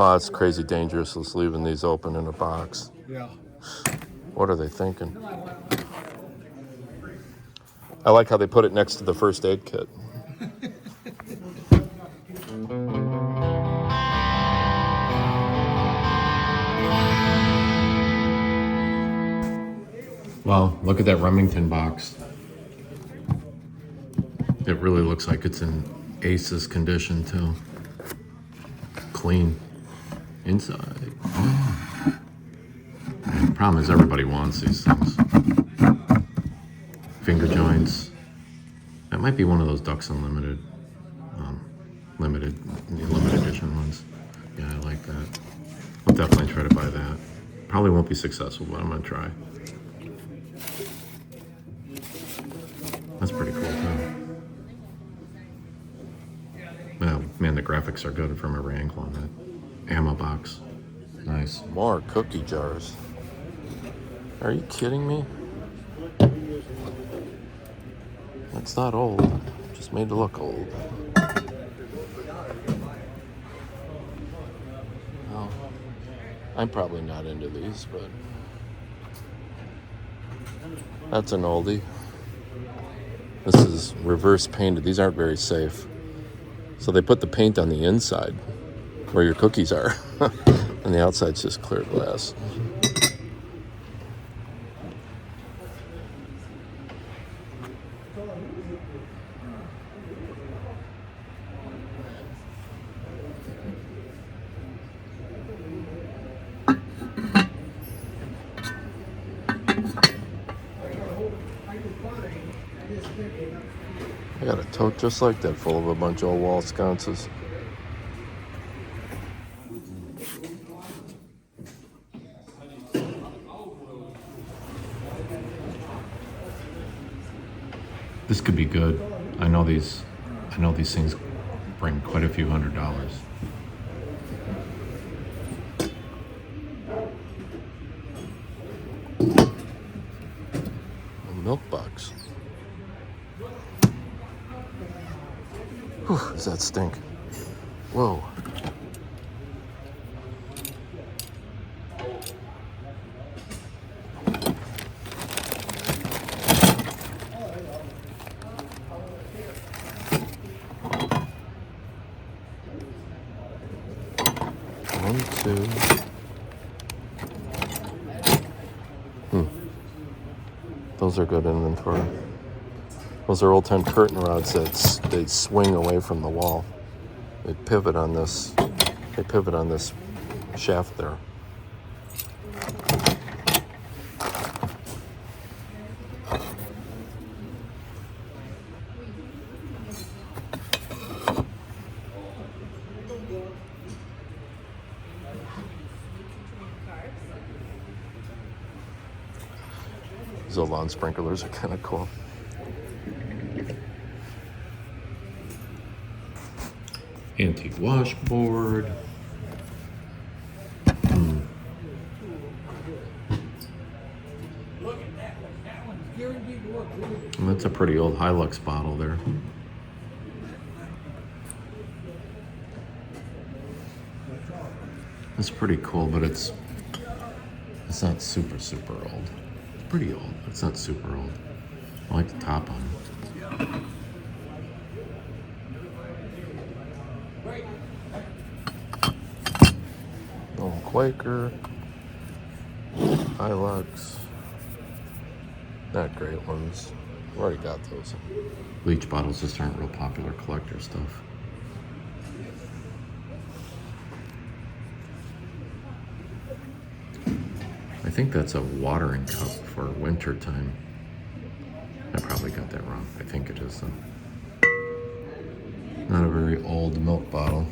Wow, it's crazy dangerous just leaving these open in a box. Yeah. What are they thinking? I like how they put it next to the first aid kit. Wow, look at that Remington box. It really looks like it's in Ace's condition too. Clean. Inside. The problem is everybody wants these things. Finger joints. That might be one of those Ducks Unlimited, limited edition ones. Yeah, I like that. I'll definitely try to buy that. Probably won't be successful, but I'm gonna try. That's pretty cool too. Well, man, the graphics are good from every angle on that. Ammo box. Nice. More cookie jars. Are you kidding me? That's not old. Just made to look old. Oh, I'm probably not into these, but that's an oldie. This is reverse painted. These aren't very safe. So they put the paint on the inside where your cookies are. And the outside's just clear glass. I got a tote just like that full of a bunch of old wall sconces. This could be good. I know these things bring quite a few $100s. A milk box. Whew, does that stink? Whoa. One, two. Those are good inventory. Those are old-time curtain rods that they swing away from the wall. They pivot on this. They pivot on this shaft there. These old lawn sprinklers are kind of cool. Antique washboard. And that's a pretty old Hilux bottle there. That's pretty cool, but it's not super old. It's pretty old, but it's not super old. I like the top on it. Old Quaker, Hilux, not great ones. We've already got those. Bleach bottles just aren't real popular collector stuff. I think that's a watering cup for winter time. I probably got that wrong. I think it is though. Not a very old milk bottle.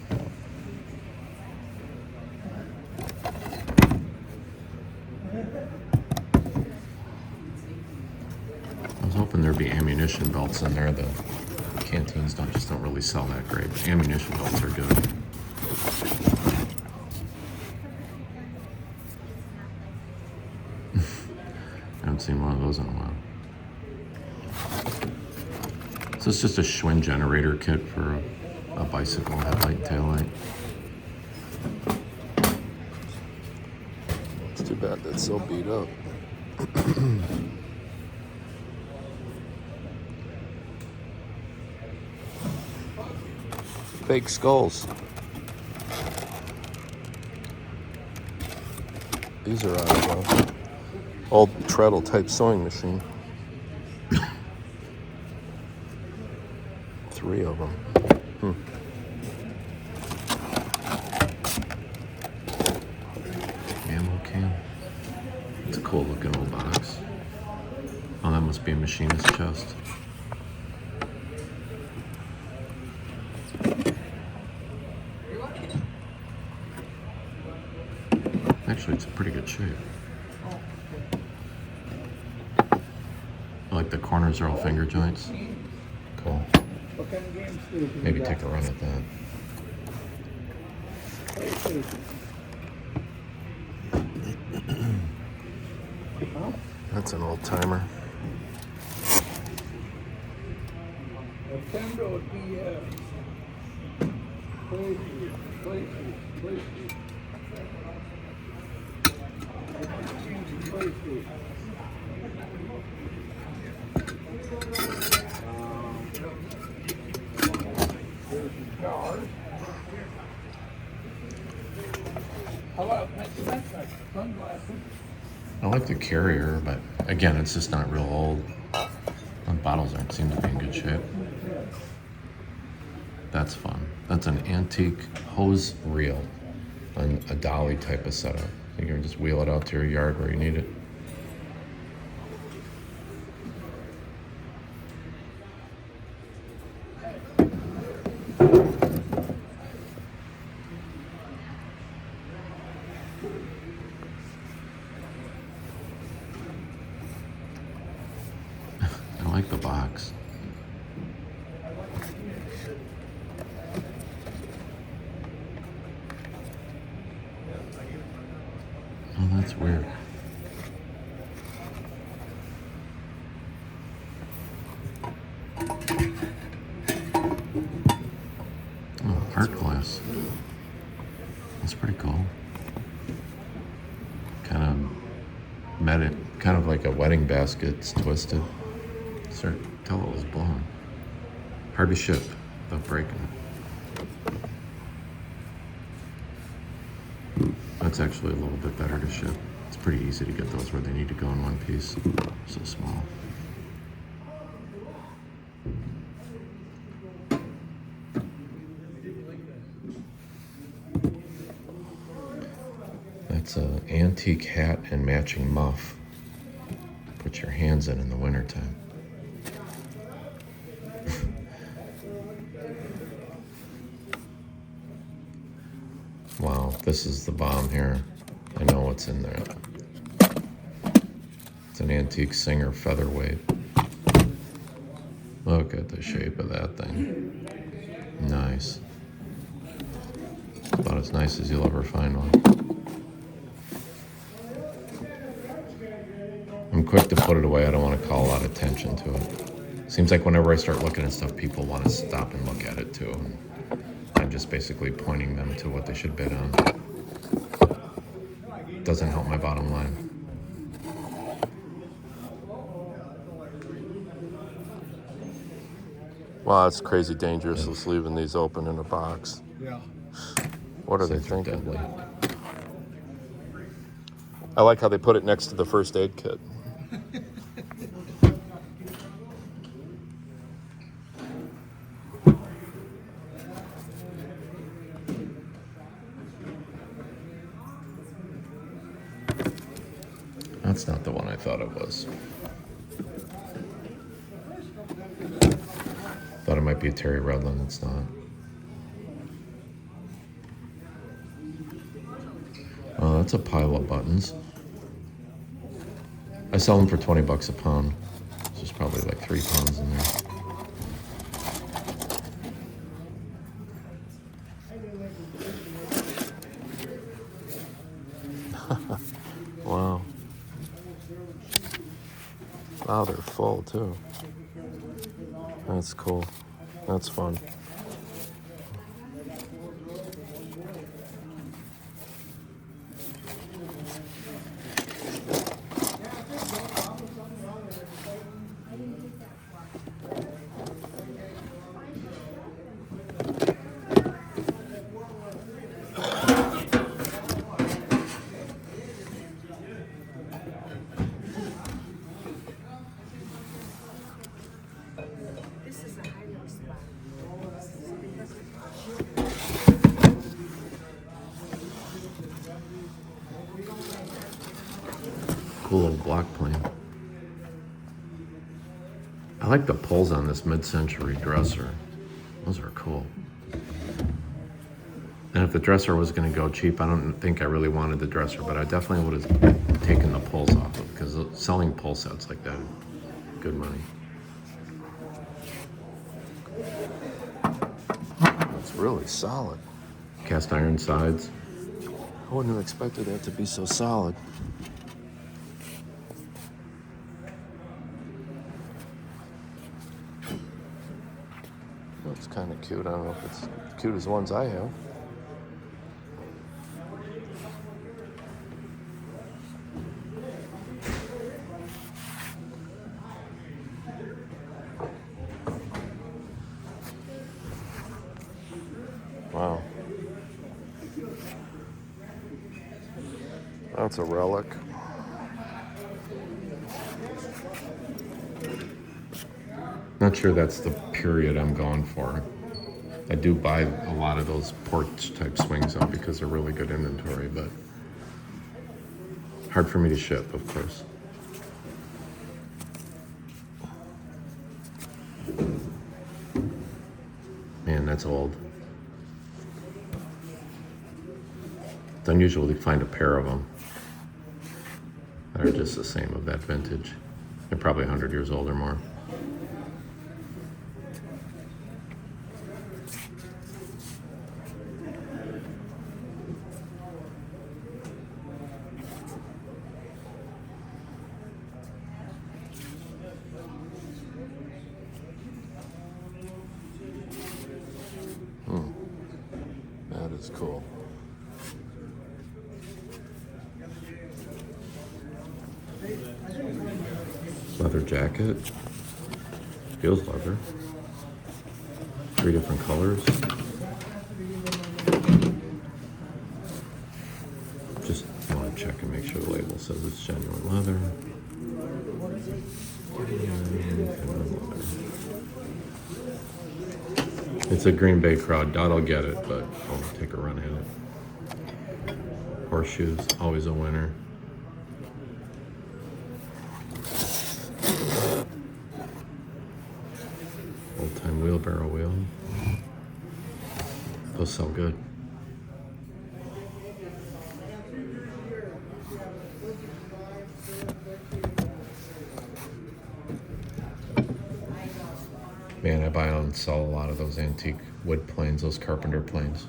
I was hoping there'd be ammunition belts in there. The canteens don't really sell that great. But ammunition belts are good. I haven't seen one of those in a while. So it's just a Schwinn generator kit for a bicycle headlight and taillight. Too bad that's so beat up. Fake skulls. These are out of an old treadle type sewing machine. 3 of them. Ammo can. It's a cool looking old box. Oh, that must be a machinist's chest. Actually, it's in pretty good shape. I like the corners are all finger joints. Cool. Maybe take a run at that. That's an old timer. I like the carrier, but again, it's just not real old. The bottles aren't seem to be in good shape. That's fun. That's an antique hose reel on a dolly type of setup. You can just wheel it out to your yard where you need it. I like the box. Oh, that's weird. Oh, art glass. That's pretty cool. Kind of met it, kind of like a wedding basket. It's twisted. Tell it was blown. Hard to ship without breaking it. That's actually a little bit better to ship. It's pretty easy to get those where they need to go in one piece. So small. That's an antique hat and matching muff. Put your hands in the wintertime. Wow, this is the bomb here. I know what's in there. It's an antique Singer featherweight. Look at the shape of that thing. Nice. About as nice as you'll ever find one. I'm quick to put it away. I don't want to call a lot of attention to it. Seems like whenever I start looking at stuff, people want to stop and look at it too. I'm just basically pointing them to what they should bid on. Doesn't help my bottom line. Wow, it's crazy dangerous just leaving these open in a box. Yeah. What are they thinking? Deadly. I like how they put it next to the first aid kit. That's not the one I thought it was. Thought it might be a Terry Redland. It's not. Oh, that's a pile of buttons. I sell them for 20 bucks a pound. So there's probably like 3 pounds in there. Wow. Wow, they're full too. That's cool. That's fun. Cool little block plane. I like the pulls on this mid-century dresser. Those are cool. And if the dresser was going to go cheap, I don't think I really wanted the dresser, but I definitely would have taken the pulls off of it, because selling pull sets like that, good money. It's really solid. Cast iron sides. I wouldn't have expected that to be so solid. Looks kind of cute. I don't know if it's as cute as the ones I have. Wow. That's a relic. Not sure that's the period I'm going for. I do buy a lot of those porch type swings though because they're really good inventory, but hard for me to ship, of course. Man, that's old. It's unusual to find a pair of them that are just the same of that vintage. They're probably 100 years old or more. That is cool. Leather jacket. Feels leather. 3 different colors. Just want to check and make sure the label says it's genuine leather. It's a Green Bay crowd. Dot'll get it, but I'll take a run at it. Horseshoes, always a winner. Old-time wheelbarrow wheel. Those sell good. Man, I buy and sell a lot of those antique wood planes, those carpenter planes.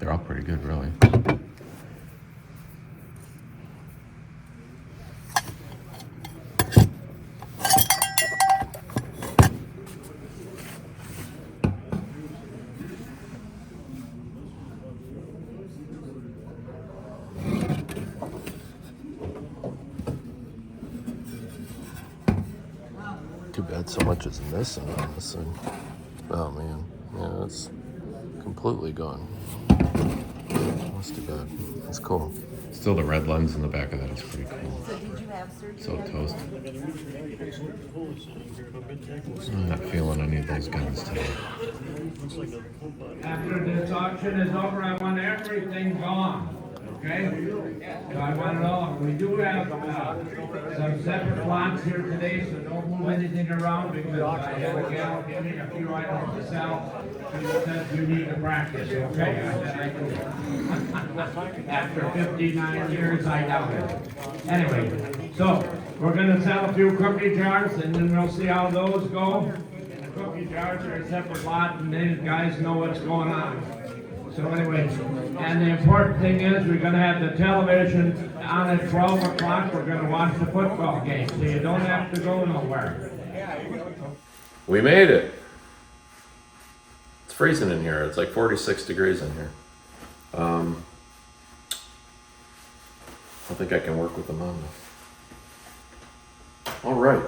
They're all pretty good, really. Too bad so much is missing on this thing. Oh man, yeah, it's completely gone. That's too bad. That's cool. Still the red lens in the back of that is pretty cool. So did you have surgery? So toast. I'm not feeling any of those guns today. After this auction is over, I want everything gone, okay? So I want it all. We do have some separate lots here today, so don't move anything around because I had a gal give me a few items to sell. She said you need to practice, okay? I said I do. After 59 years, I doubt it. Anyway, so we're gonna sell a few cookie jars and then we'll see how those go. Cookie jars are a separate lot, and these guys know what's going on. So anyway, and the important thing is, we're gonna have the television on at 12 o'clock. We're gonna watch the football game, so you don't have to go nowhere. We made it. It's freezing in here. It's like 46 degrees in here. I don't think I can work with them on this. All right.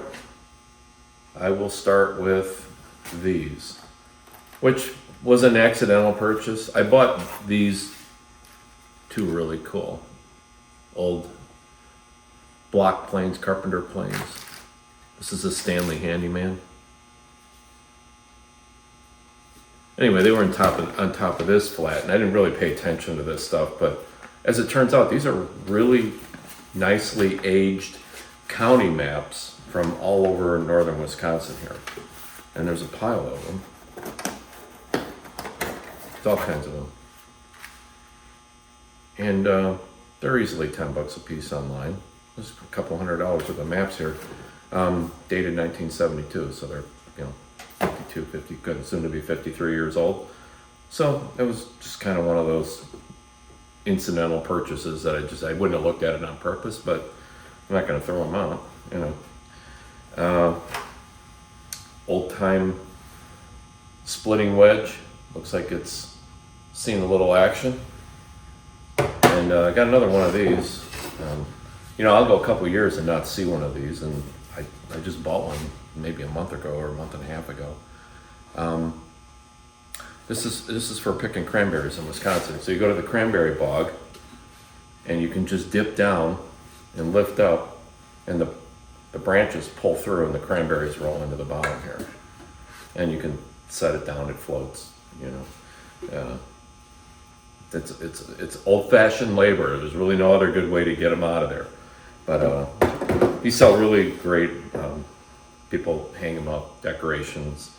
I will start with these, which was an accidental purchase. I bought these two really cool old block planes, carpenter planes. This is a Stanley Handyman. Anyway, they were on top of this flat, and I didn't really pay attention to this stuff, but as it turns out, these are really nicely aged county maps from all over northern Wisconsin here. And there's a pile of them. There's all kinds of them. And they're easily $10 a piece online. There's a couple $100 worth of maps here, dated 1972, so they're 52, 50, good, soon to be 53 years old. So it was just kind of one of those incidental purchases that I wouldn't have looked at it on purpose, but I'm not going to throw them out, Old time splitting wedge, looks like it's seen a little action. And I got another one of these. I'll go a couple years and not see one of these, and I just bought one maybe a month ago or a month and a half ago. This is for picking cranberries in Wisconsin. So you go to the cranberry bog, and you can just dip down and lift up, and the branches pull through, and the cranberries roll into the bottom here. And you can set it down; it floats. It's old-fashioned labor. There's really no other good way to get them out of there. But these sell really great. People hang them up, decorations,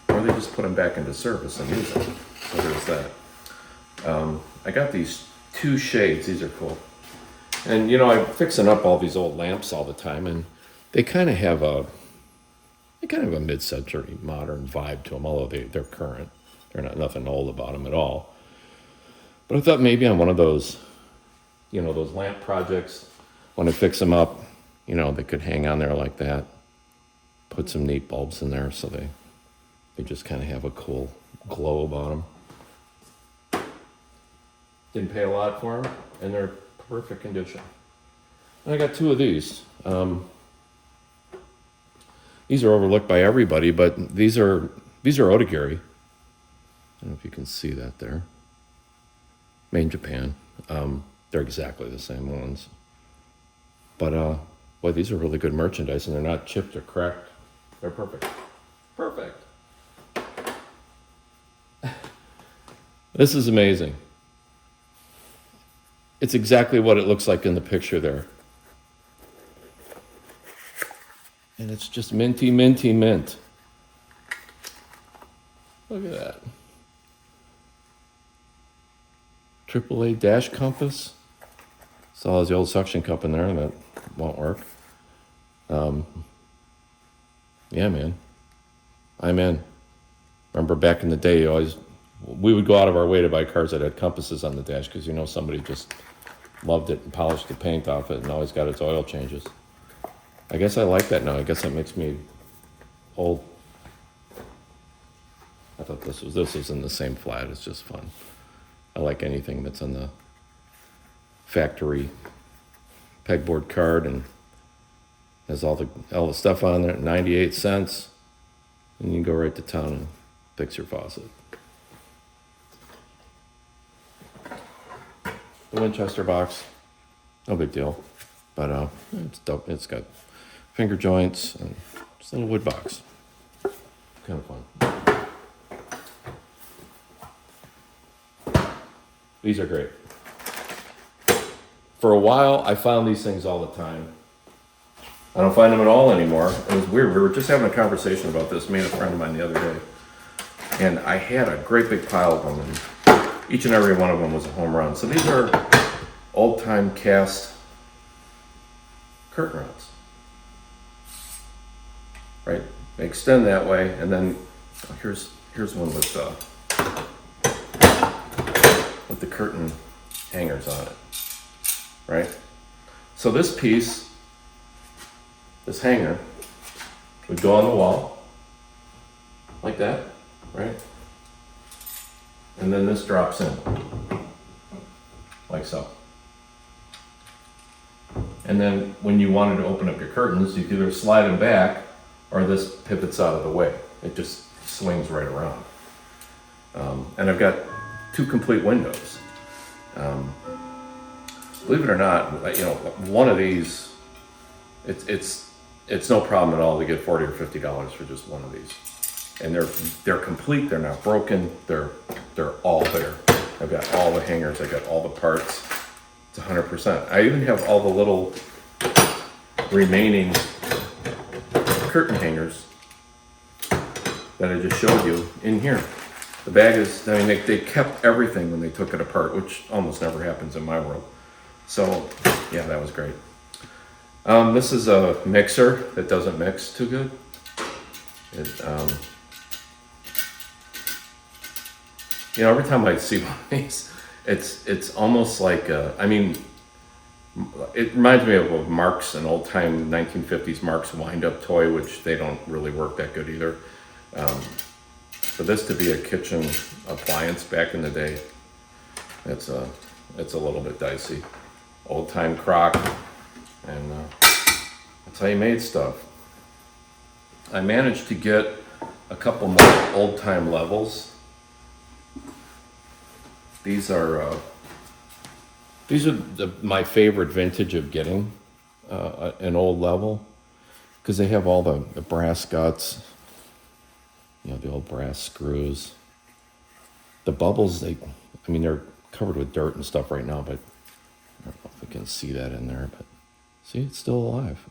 or they just put them back into service and use them. So there's that. I got these two shades. These are cool. And I'm fixing up all these old lamps all the time, and they kind of have a mid-century modern vibe to them, although they're current. They're not nothing old about them at all. But I thought maybe on one of those, those lamp projects, when I fix them up, they could hang on there like that. Put some neat bulbs in there so they just kind of have a cool glow about them. Didn't pay a lot for them, and they're perfect condition. And I got two of these. These are overlooked by everybody, but these are Otagiri. I don't know if you can see that there. Made in Japan. They're exactly the same ones. But boy, these are really good merchandise, and they're not chipped or cracked. They're perfect. Perfect. This is amazing. It's exactly what it looks like in the picture there. And it's just minty, minty, mint. Look at that. AAA dash compass. Saw the old suction cup in there, and that won't work. Yeah, man. I'm in. Remember back in the day, we would go out of our way to buy cars that had compasses on the dash because somebody just loved it and polished the paint off it and always got its oil changes. I guess I like that now. I guess that makes me old. I thought this was in the same flat. It's just fun. I like anything that's on the factory pegboard card and has all the stuff on there, 98 cents, and you can go right to town and fix your faucet. The Winchester box, no big deal, but it's dope. It's got finger joints and just a little wood box. Kind of fun. These are great. For a while, I found these things all the time. I don't find them at all anymore. It was weird. We were just having a conversation about this, me and a friend of mine the other day. And I had a great big pile of them, and each and every one of them was a home run. So these are old-time cast curtain rods. Right? They extend that way, and then here's one with the curtain hangers on it. Right? So this piece, this hanger, would go on the wall, like that, right? And then this drops in, like so. And then when you wanted to open up your curtains, you could either slide them back, or this pivots out of the way. It just swings right around. And I've got two complete windows. Believe it or not, one of these It's no problem at all to get $40 or $50 for just one of these. And they're complete, they're not broken, they're all there. I've got all the hangers, I got all the parts. It's 100%. I even have all the little remaining curtain hangers that I just showed you in here. The bag is, I mean, they kept everything when they took it apart, which almost never happens in my world. So, yeah, that was great. This is a mixer that doesn't mix too good. You know, every time I see one of these, it's almost like, I mean, it reminds me of Mark's, an old-time 1950s Mark's wind-up toy, which they don't really work that good either. For this to be a kitchen appliance back in the day, it's a little bit dicey. Old-time crock, and that's how you made stuff. I managed to get a couple more old-time levels. These are my favorite vintage of getting an old level, because they have all the brass guts, you know, the old brass screws. The bubbles, I mean, they're covered with dirt and stuff right now, but I don't know if we can see that in there, but see, it's still alive.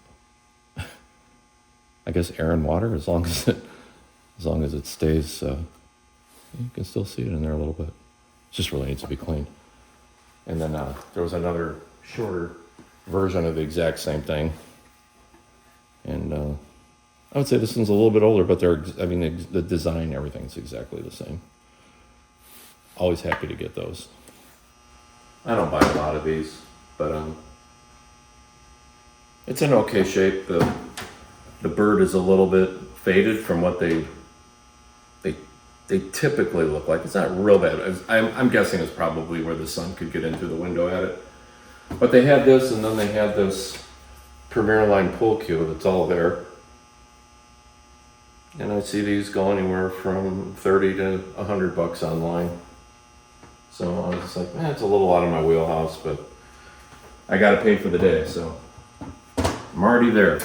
I guess air and water, as long as it stays, you can still see it in there a little bit. It just really needs to be cleaned. And then there was another shorter version of the exact same thing. And I would say this one's a little bit older, but the design, everything's exactly the same. Always happy to get those. I don't buy a lot of these, but it's in okay shape. The bird is a little bit faded from what they typically look like. It's not real bad. I'm guessing it's probably where the sun could get in through the window at it. But they had this, and then they had this Premier Line pool cue that's all there. And I see these go anywhere from $30 to $100 online. So I was just like, man, it's a little out of my wheelhouse, but I got to pay for the day, so I'm already there.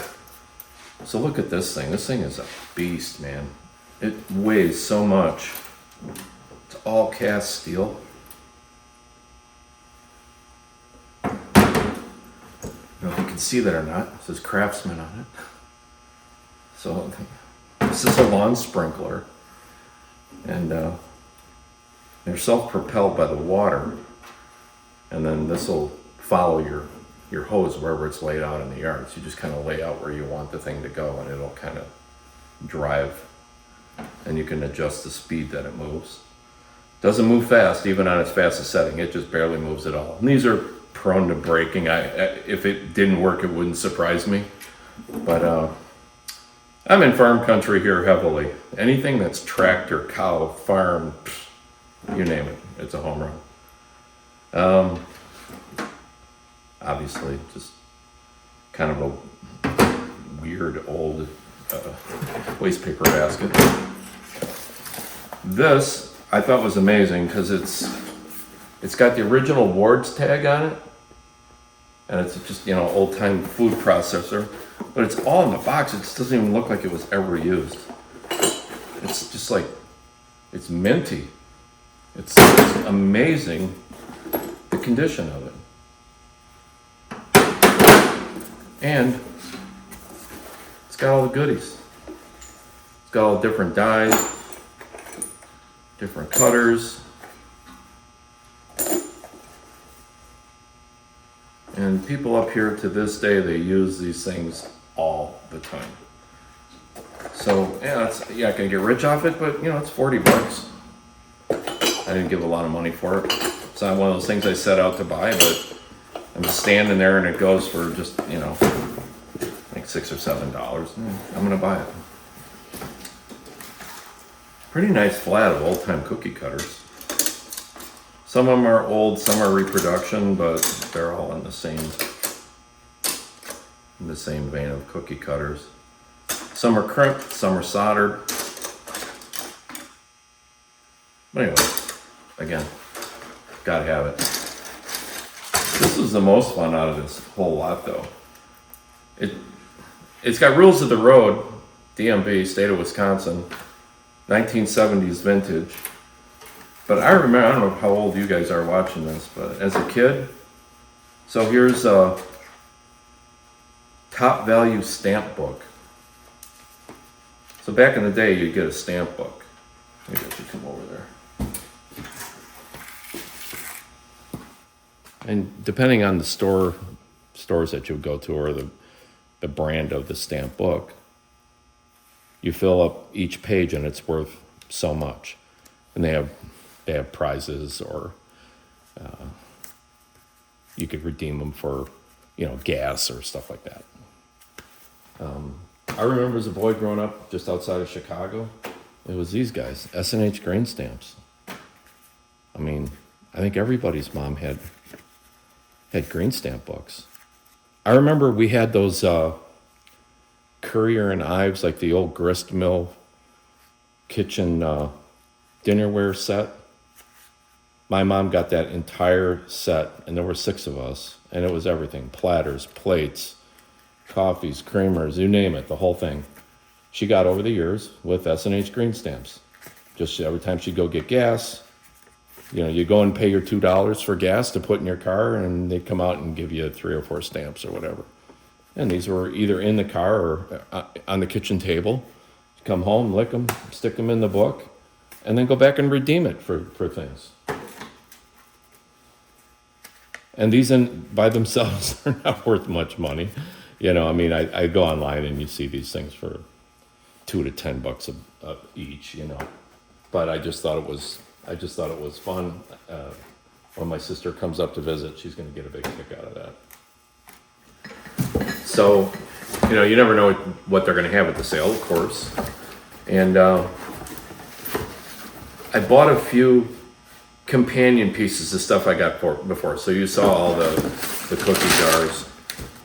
So look at this thing. This thing is a beast, man. It weighs so much. It's all cast steel. I don't know if you can see that or not. It says Craftsman on it. So this is a lawn sprinkler. And they're self-propelled by the water. And then this will follow your hose wherever it's laid out in the yard. So you just kind of lay out where you want the thing to go, and it'll kind of drive. And you can adjust the speed that it moves. Doesn't move fast, even on its fastest setting. It just barely moves at all. And these are prone to breaking. If it didn't work, it wouldn't surprise me. But I'm in farm country here heavily. Anything that's tractor, cow, farm, you name it, it's a home run. Obviously, just kind of a weird old waste paper basket. This I thought was amazing because it's got the original Ward's tag on it, and it's just, you know, old time food processor, but it's all in the box. It just doesn't even look like it was ever used. It's just like, it's minty. It's amazing the condition of it. And it's got all the goodies. It's got all different dies, different cutters. And people up here to this day, they use these things all the time. So yeah, you're not gonna get rich off it, but you know, it's $40. I didn't give a lot of money for it. It's not one of those things I set out to buy, but I'm standing there and it goes for just, you know, like $6 or $7. I'm gonna buy it. Pretty nice flat of old-time cookie cutters. Some of them are old, some are reproduction, but they're all in the same vein of cookie cutters. Some are crimped, some are soldered. But anyway, again, gotta have it. This was the most fun out of this whole lot, though. It's got Rules of the Road, DMV, state of Wisconsin, 1970s vintage. But I remember, I don't know how old you guys are watching this, but as a kid, so here's a top value stamp book. So back in the day, you'd get a stamp book. Maybe I should come over there. And depending on the stores that you go to, or the brand of the stamp book, you fill up each page and it's worth so much. And they have prizes, or you could redeem them for, gas or stuff like that. I remember as a boy growing up just outside of Chicago, it was these guys, S&H grain stamps. I mean, I think everybody's mom had green stamp books. I remember we had those Currier and Ives, like the old grist mill kitchen dinnerware set. My mom got that entire set, and there were 6 of us, and it was everything: platters, plates, coffees, creamers, you name it, the whole thing. She got over the years with S&H green stamps. Just every time she'd go get gas, you go and pay your $2 for gas to put in your car, and they'd come out and give you 3 or 4 stamps or whatever. And these were either in the car or on the kitchen table. Come home, lick them, stick them in the book, and then go back and redeem it for things. And these by themselves are not worth much money. I go online and you see these things for $2 to $10 each, But I just thought it was fun. When my sister comes up to visit, she's going to get a big kick out of that. So, you never know what they're going to have at the sale, of course. And I bought a few companion pieces of stuff I got before. So you saw all the cookie jars.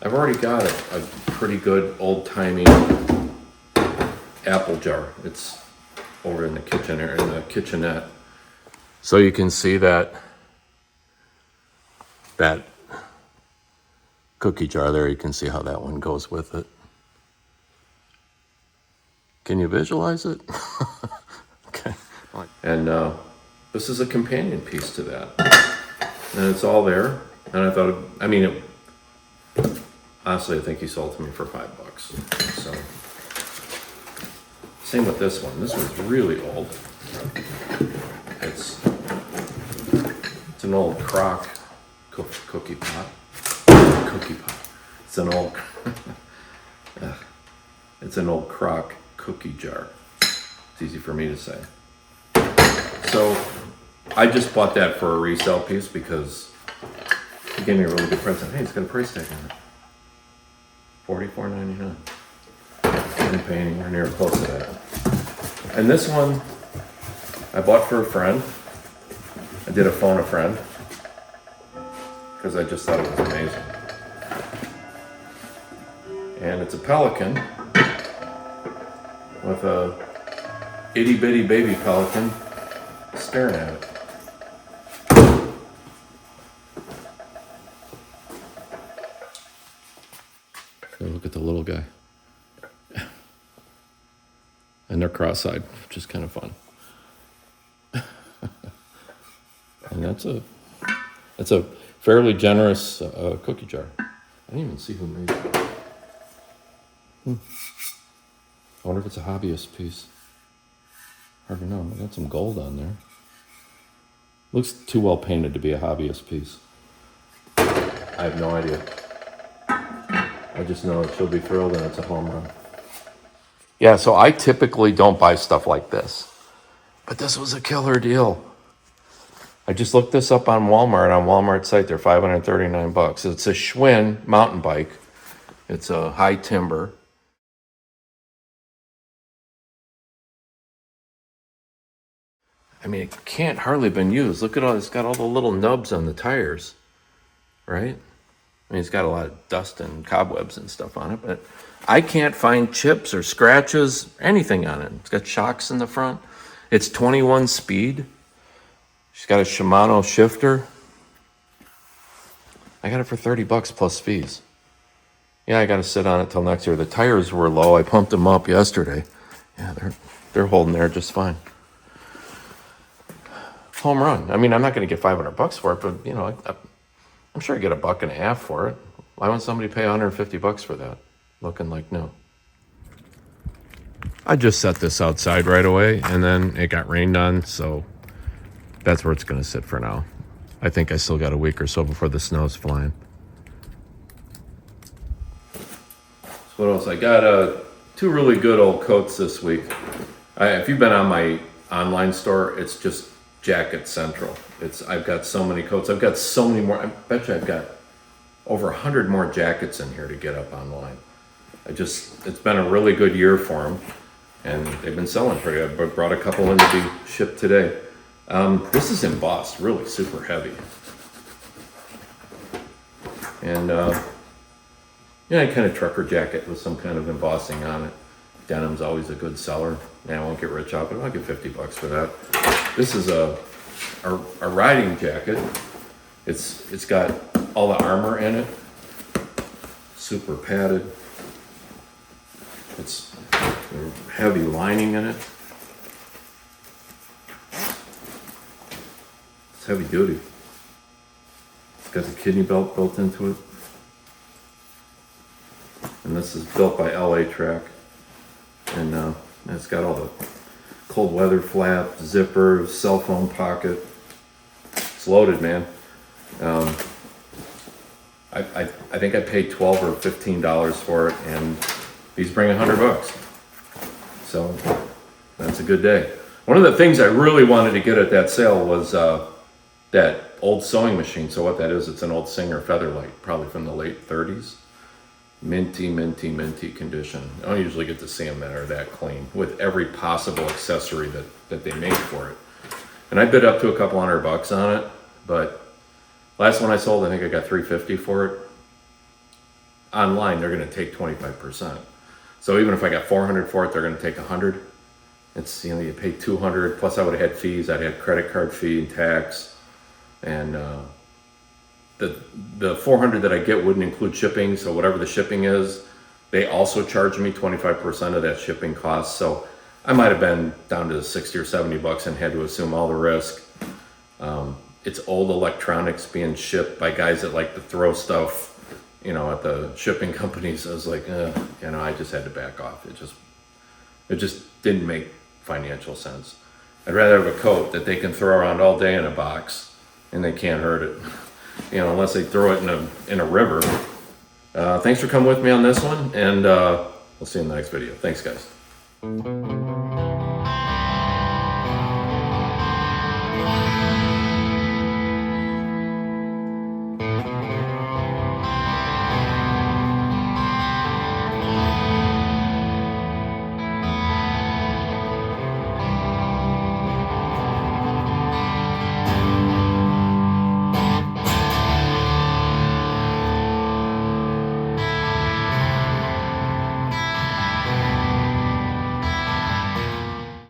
I've already got a pretty good old-timey apple jar. It's over in the kitchen area, in the kitchenette. So you can see that cookie jar there. You can see how that one goes with it. Can you visualize it? Okay. And this is a companion piece to that. And it's all there. And I thought, honestly, I think he sold it to me for $5. So, same with this one. This one's really old. It's an old crock cookie pot. It's an old crock cookie jar. It's easy for me to say. So I just bought that for a resale piece because he gave me a really good price. Hey, it's got a price tag on it. $44.99. I didn't pay anywhere near close to that. And this one I bought for a friend. I did a phone a friend because I just thought it was amazing. And it's a pelican with a itty bitty baby pelican staring at it. Look at the little guy. And they're cross-eyed, which is kind of fun. And that's a fairly generous cookie jar. I didn't even see who made it. I wonder if it's a hobbyist piece. Hard to know. I got some gold on there. Looks too well painted to be a hobbyist piece. I have no idea. I just know that she'll be thrilled and it's a home run. Yeah, so I typically don't buy stuff like this. But this was a killer deal. I just looked this up on Walmart's site. They're $539. It's a Schwinn mountain bike. It's a high timber. It can't hardly been used. Look at all, it's got all the little nubs on the tires, right? It's got a lot of dust and cobwebs and stuff on it, but I can't find chips or scratches, anything on it. It's got shocks in the front. It's 21 speed. She's got a Shimano shifter. I got it for $30 plus fees. Yeah, I got to sit on it till next year. The tires were low. I pumped them up yesterday. Yeah, they're holding there just fine. Home run. I mean, I'm not going to get $500 for it, but you know, I'm sure I get $1.50 for it. Why would somebody pay $150 for that? Looking like new. I just set this outside right away, and then it got rained on, so that's where it's going to sit for now. I think I still got a week or so before the snow's flying. So what else? I got 2 really good old coats this week. If you've been on my online store, it's just Jacket Central. I've got so many coats. I've got so many more. I bet you I've got over 100 more jackets in here to get up online. It's been a really good year for them, and they've been selling pretty good. I brought a couple in to be shipped today. This is embossed, really super heavy. And yeah, kind of trucker jacket with some kind of embossing on it. Denim's always a good seller. Yeah, I won't get rich off it. I'll get $50 for that. This is a riding jacket. It's got all the armor in it. Super padded. It's heavy lining in it. It's heavy duty. It's got the kidney belt built into it. And this is built by LA Track. And it's got all the cold weather flap, zippers, cell phone pocket. It's loaded, man. I think I paid $12 or $15 for it, and these bring $100. So that's a good day. One of the things I really wanted to get at that sale was that old sewing machine. So what that is, it's an old Singer Featherlight, probably from the late 30s. Minty, minty, minty condition. I don't usually get to see them that are that clean, with every possible accessory that they make for it. And I bid up to a couple $100 on it, but last one I sold, I think I got $350 for it. Online, they're going to take 25%. So even if I got $400 for it, they're going to take $100. It's, you know, you pay $200, plus I would have had fees. I'd had credit card fee and tax, and the $400 that I get wouldn't include shipping. So whatever the shipping is, they also charge me 25% of that shipping cost. So I might have been down to $60 or $70 and had to assume all the risk. It's old electronics being shipped by guys that like to throw stuff, you know, at the shipping companies. I was like, you know, I just had to back off. It just didn't make financial sense. I'd rather have a coat that they can throw around all day in a box and they can't hurt it, you know, unless they throw it in a river. Thanks for coming with me on this one, and we'll see you in the next video. Thanks, guys.